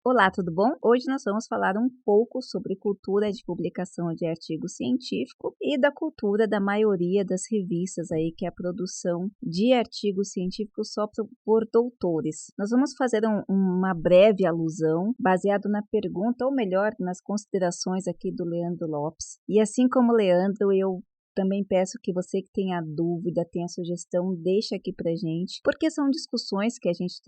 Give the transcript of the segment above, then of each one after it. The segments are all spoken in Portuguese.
Olá, tudo bom? Hoje nós vamos falar um pouco sobre cultura de publicação de artigo científico e da cultura da maioria das revistas aí, que é a produção de artigos científicos só por doutores. Nós vamos fazer uma breve alusão baseado na pergunta, ou melhor, nas considerações aqui do Leandro Lopes. E assim como o Leandro, eu também peço que você que tenha dúvida, tenha sugestão, deixe aqui pra gente, porque são discussões que a gente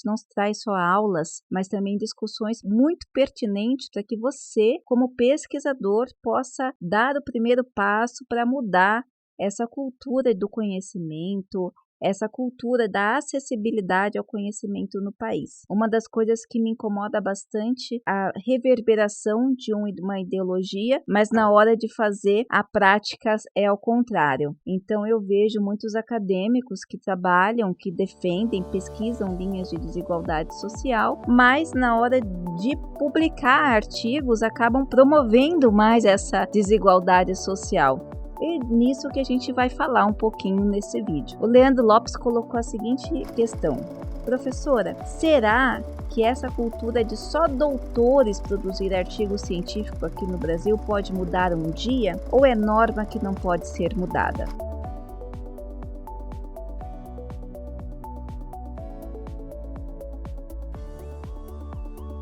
não traz só aulas, mas também discussões muito pertinentes para que você, como pesquisador, possa dar o primeiro passo para mudar essa cultura do conhecimento, essa cultura da acessibilidade ao conhecimento no país. Uma das coisas que me incomoda bastante a reverberação de uma ideologia, mas na hora de fazer a prática é ao contrário. Então eu vejo muitos acadêmicos que trabalham, que defendem, pesquisam linhas de desigualdade social, mas na hora de publicar artigos acabam promovendo mais essa desigualdade social. E nisso que a gente vai falar um pouquinho nesse vídeo. O Leandro Lopes colocou a seguinte questão: professora, será que essa cultura de só doutores produzir artigo científico aqui no Brasil pode mudar um dia? Ou é norma que não pode ser mudada?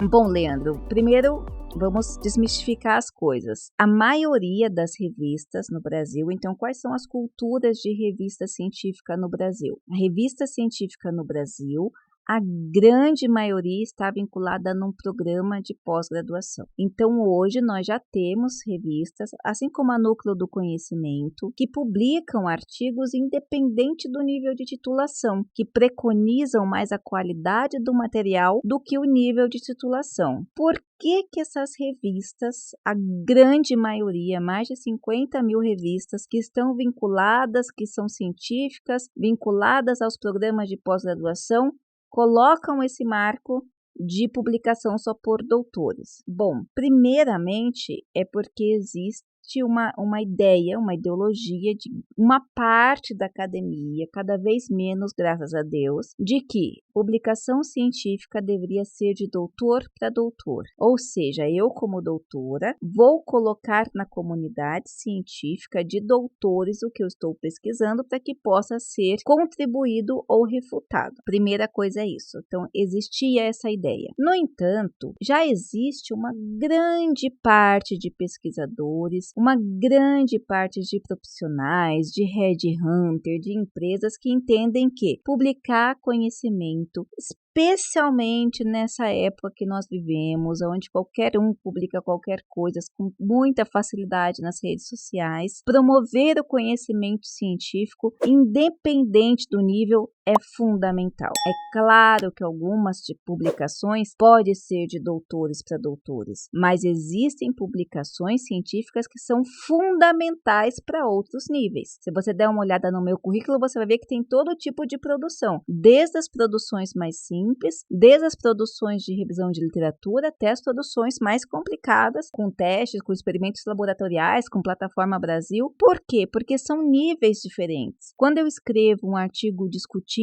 Bom, Leandro, primeiro vamos desmistificar as coisas. A maioria das revistas no Brasil, então quais são as culturas de revista científica no Brasil? A revista científica no Brasil, a grande maioria está vinculada num programa de pós-graduação. Então, hoje nós já temos revistas, assim como a Núcleo do Conhecimento, que publicam artigos independente do nível de titulação, que preconizam mais a qualidade do material do que o nível de titulação. Por que essas revistas, a grande maioria, mais de 50 mil revistas que estão vinculadas, que são científicas, vinculadas aos programas de pós-graduação, colocam esse marco de publicação só por doutores? Bom, primeiramente é porque existe uma ideia, uma ideologia de uma parte da academia, cada vez menos, graças a Deus, de que publicação científica deveria ser de doutor para doutor. Ou seja, eu como doutora vou colocar na comunidade científica de doutores o que eu estou pesquisando para que possa ser contribuído ou refutado. Primeira coisa é isso. Então, existia essa ideia. No entanto, já existe uma grande parte de pesquisadores, uma grande parte de profissionais, de headhunter, de empresas que entendem que publicar conhecimento, especialmente nessa época que nós vivemos, onde qualquer um publica qualquer coisa com muita facilidade nas redes sociais, promover o conhecimento científico, independente do nível, é fundamental. É claro que algumas de publicações podem ser de doutores para doutores, mas existem publicações científicas que são fundamentais para outros níveis. Se você der uma olhada no meu currículo, você vai ver que tem todo tipo de produção, desde as produções mais simples, desde as produções de revisão de literatura até as produções mais complicadas, com testes, com experimentos laboratoriais, com plataforma Brasil. Por quê? Porque são níveis diferentes. Quando eu escrevo um artigo discutindo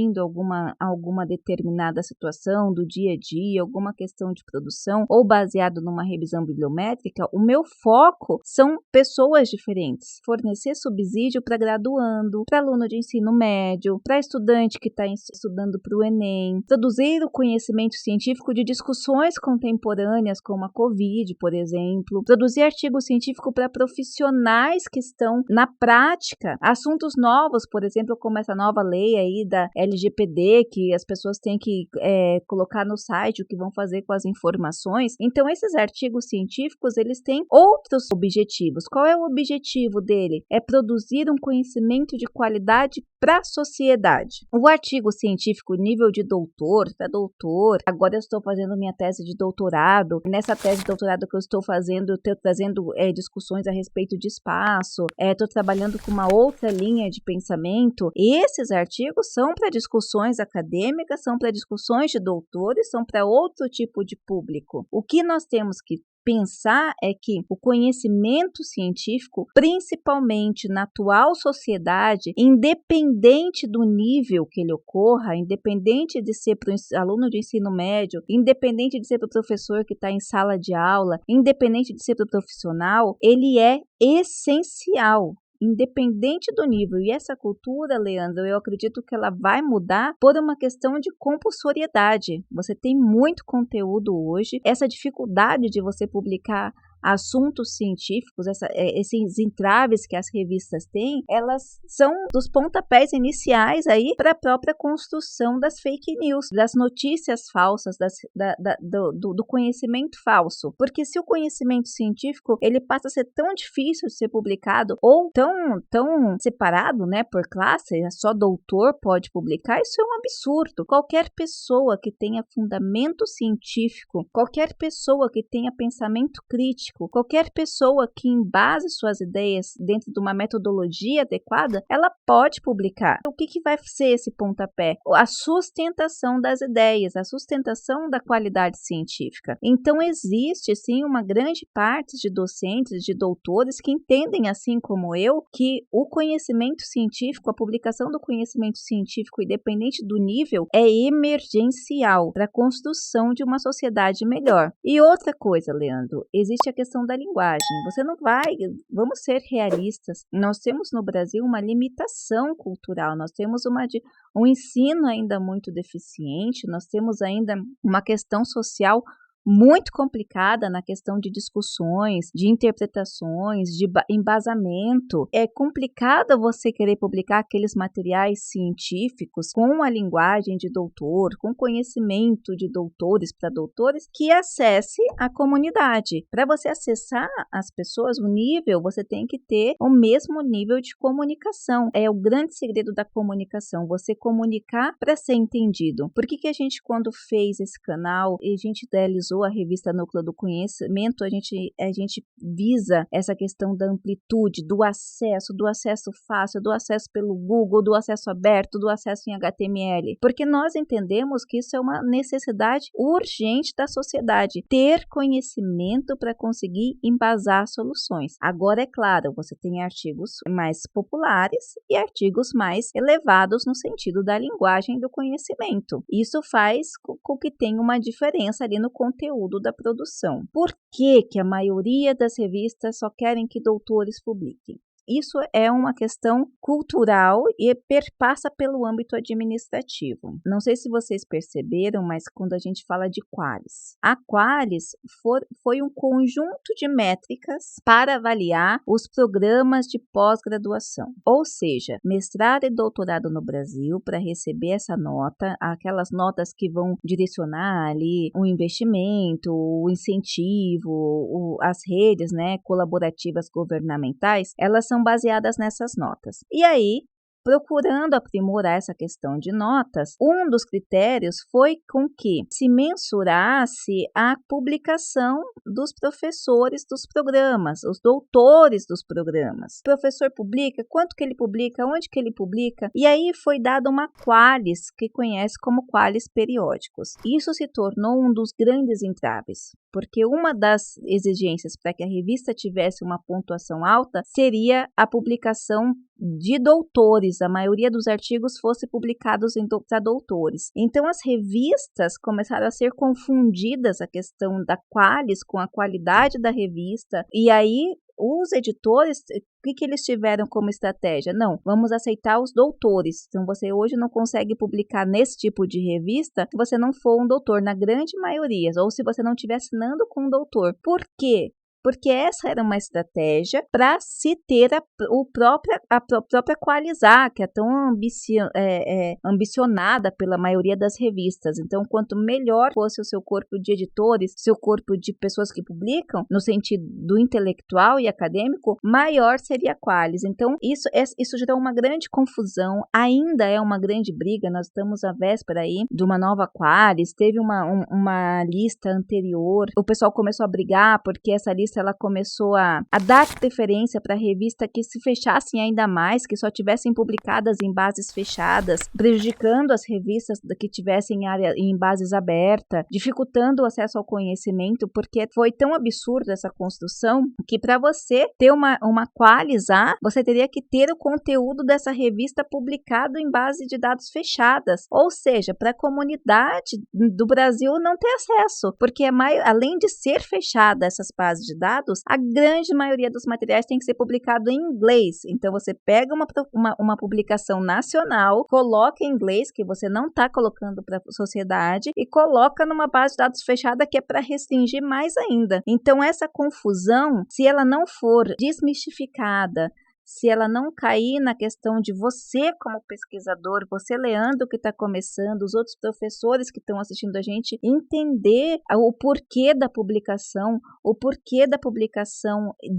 alguma determinada situação do dia a dia, alguma questão de produção, ou baseado numa revisão bibliométrica, o meu foco são pessoas diferentes. Fornecer subsídio para graduando, para aluno de ensino médio, para estudante que está estudando para o Enem, produzir o conhecimento científico de discussões contemporâneas como a Covid, por exemplo, produzir artigo científico para profissionais que estão na prática, assuntos novos, por exemplo, como essa nova lei aí da LGPD, que as pessoas têm que colocar no site o que vão fazer com as informações. Então, esses artigos científicos, eles têm outros objetivos. Qual é o objetivo dele? É produzir um conhecimento de qualidade para a sociedade. O artigo científico nível de doutor, para doutor, agora eu estou fazendo minha tese de doutorado. Nessa tese de doutorado que eu estou fazendo, eu estou trazendo discussões a respeito de espaço, estou trabalhando com uma outra linha de pensamento. Esses artigos são para discussões acadêmicas, são para discussões de doutores, são para outro tipo de público. O que nós temos que pensar é que o conhecimento científico, principalmente na atual sociedade, independente do nível que ele ocorra, independente de ser para o aluno de ensino médio, independente de ser para o professor que está em sala de aula, independente de ser para o profissional, ele é essencial. Independente do nível. E essa cultura, Leandro, eu acredito que ela vai mudar por uma questão de compulsoriedade. Você tem muito conteúdo hoje, essa dificuldade de você publicar assuntos científicos, esses entraves que as revistas têm, elas são dos pontapés iniciais aí para a própria construção das fake news, das notícias falsas, do conhecimento falso. Porque se o conhecimento científico ele passa a ser tão difícil de ser publicado ou tão separado, né, por classe, só doutor pode publicar, isso é um absurdo. Qualquer pessoa que tenha fundamento científico, qualquer pessoa que tenha pensamento crítico, qualquer pessoa que embase suas ideias dentro de uma metodologia adequada, ela pode publicar. O que vai ser esse pontapé? A sustentação das ideias, a sustentação da qualidade científica. Então, existe, sim, uma grande parte de docentes, de doutores que entendem, assim como eu, que o conhecimento científico, a publicação do conhecimento científico, independente do nível, é emergencial para a construção de uma sociedade melhor. E outra coisa, Leandro, existe a questão da linguagem. Você não vai, vamos ser realistas, nós temos no Brasil uma limitação cultural, nós temos um ensino ainda muito deficiente, nós temos ainda uma questão social muito complicada na questão de discussões, de interpretações, de embasamento. É complicado você querer publicar aqueles materiais científicos com a linguagem de doutor, com conhecimento de doutores para doutores que acesse a comunidade. Para você acessar as pessoas, o nível, você tem que ter o mesmo nível de comunicação. É o grande segredo da comunicação, você comunicar para ser entendido. Por que a gente, quando fez esse canal e a gente idealizou a revista Núcleo do Conhecimento, a gente visa essa questão da amplitude, do acesso fácil, do acesso pelo Google, do acesso aberto, do acesso em HTML, porque nós entendemos que isso é uma necessidade urgente da sociedade, ter conhecimento para conseguir embasar soluções. Agora, é claro, você tem artigos mais populares e artigos mais elevados no sentido da linguagem do conhecimento. Isso faz com que tenha uma diferença ali no conteúdo da produção. Por que a maioria das revistas só querem que doutores publiquem? Isso é uma questão cultural e perpassa pelo âmbito administrativo. Não sei se vocês perceberam, mas quando a gente fala de Qualis, a Qualis foi um conjunto de métricas para avaliar os programas de pós-graduação. Ou seja, mestrado e doutorado no Brasil, para receber essa nota, aquelas notas que vão direcionar ali o investimento, o incentivo, as redes, né, colaborativas governamentais, elas são baseadas nessas notas. E aí, procurando aprimorar essa questão de notas, um dos critérios foi com que se mensurasse a publicação dos professores dos programas, os doutores dos programas. O professor publica, quanto que ele publica, onde que ele publica, e aí foi dada uma Qualis, que conhece como Qualis periódicos. Isso se tornou um dos grandes entraves, porque uma das exigências para que a revista tivesse uma pontuação alta seria a publicação de doutores, a maioria dos artigos fosse publicados para doutores. Então, as revistas começaram a ser confundidas, a questão da Qualis com a qualidade da revista, e aí os editores, o que eles tiveram como estratégia? Não, vamos aceitar os doutores. Então, você hoje não consegue publicar nesse tipo de revista se você não for um doutor, na grande maioria, ou se você não estiver assinando com um doutor. Por quê? Porque essa era uma estratégia para se ter a própria Qualisar, que é tão ambicionada pela maioria das revistas. Então, quanto melhor fosse o seu corpo de editores, seu corpo de pessoas que publicam, no sentido do intelectual e acadêmico, maior seria a Qualis. Então, isso gerou uma grande confusão, ainda é uma grande briga. Nós estamos à véspera aí de uma nova Qualis, teve uma lista anterior, o pessoal começou a brigar porque essa lista revista ela começou a dar preferência para revista que se fechassem ainda mais, que só tivessem publicadas em bases fechadas, prejudicando as revistas que tivessem em bases abertas, dificultando o acesso ao conhecimento, porque foi tão absurda essa construção que para você ter uma Qualis A, você teria que ter o conteúdo dessa revista publicado em base de dados fechadas, ou seja, para a comunidade do Brasil não ter acesso, porque além de ser fechada essas bases de dados, a grande maioria dos materiais tem que ser publicado em inglês. Então você pega uma publicação nacional, coloca em inglês, que você não está colocando para a sociedade, e coloca numa base de dados fechada que é para restringir mais ainda. Então essa confusão, se ela não for desmistificada, se ela não cair na questão de você como pesquisador, você, Leandro, que está começando, os outros professores que estão assistindo a gente, entender o porquê da publicação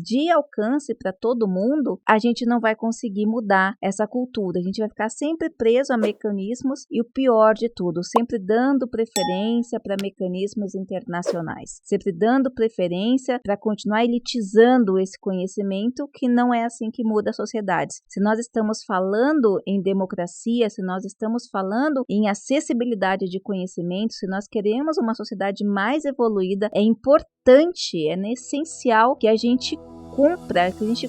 de alcance para todo mundo, a gente não vai conseguir mudar essa cultura. A gente vai ficar sempre preso a mecanismos e o pior de tudo, sempre dando preferência para mecanismos internacionais, sempre dando preferência para continuar elitizando esse conhecimento, que não é assim que muda as sociedades. Se nós estamos falando em democracia, se nós estamos falando em acessibilidade de conhecimento, se nós queremos uma sociedade mais evoluída, é importante, é essencial que a gente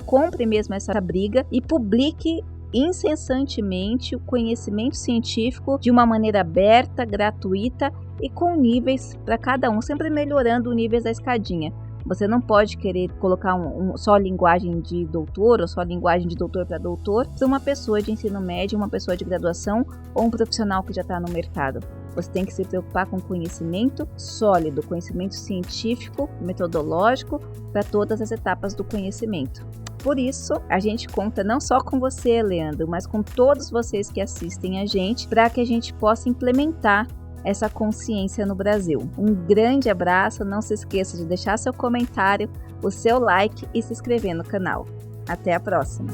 compre mesmo essa briga e publique incessantemente o conhecimento científico de uma maneira aberta, gratuita e com níveis para cada um, sempre melhorando o nível da escadinha. Você não pode querer colocar só linguagem de doutor ou só linguagem de doutor para doutor para uma pessoa de ensino médio, uma pessoa de graduação ou um profissional que já está no mercado. Você tem que se preocupar com conhecimento sólido, conhecimento científico, metodológico, para todas as etapas do conhecimento. Por isso, a gente conta não só com você, Leandro, mas com todos vocês que assistem a gente, para que a gente possa implementar essa consciência no Brasil. Um grande abraço, não se esqueça de deixar seu comentário, o seu like e se inscrever no canal. Até a próxima!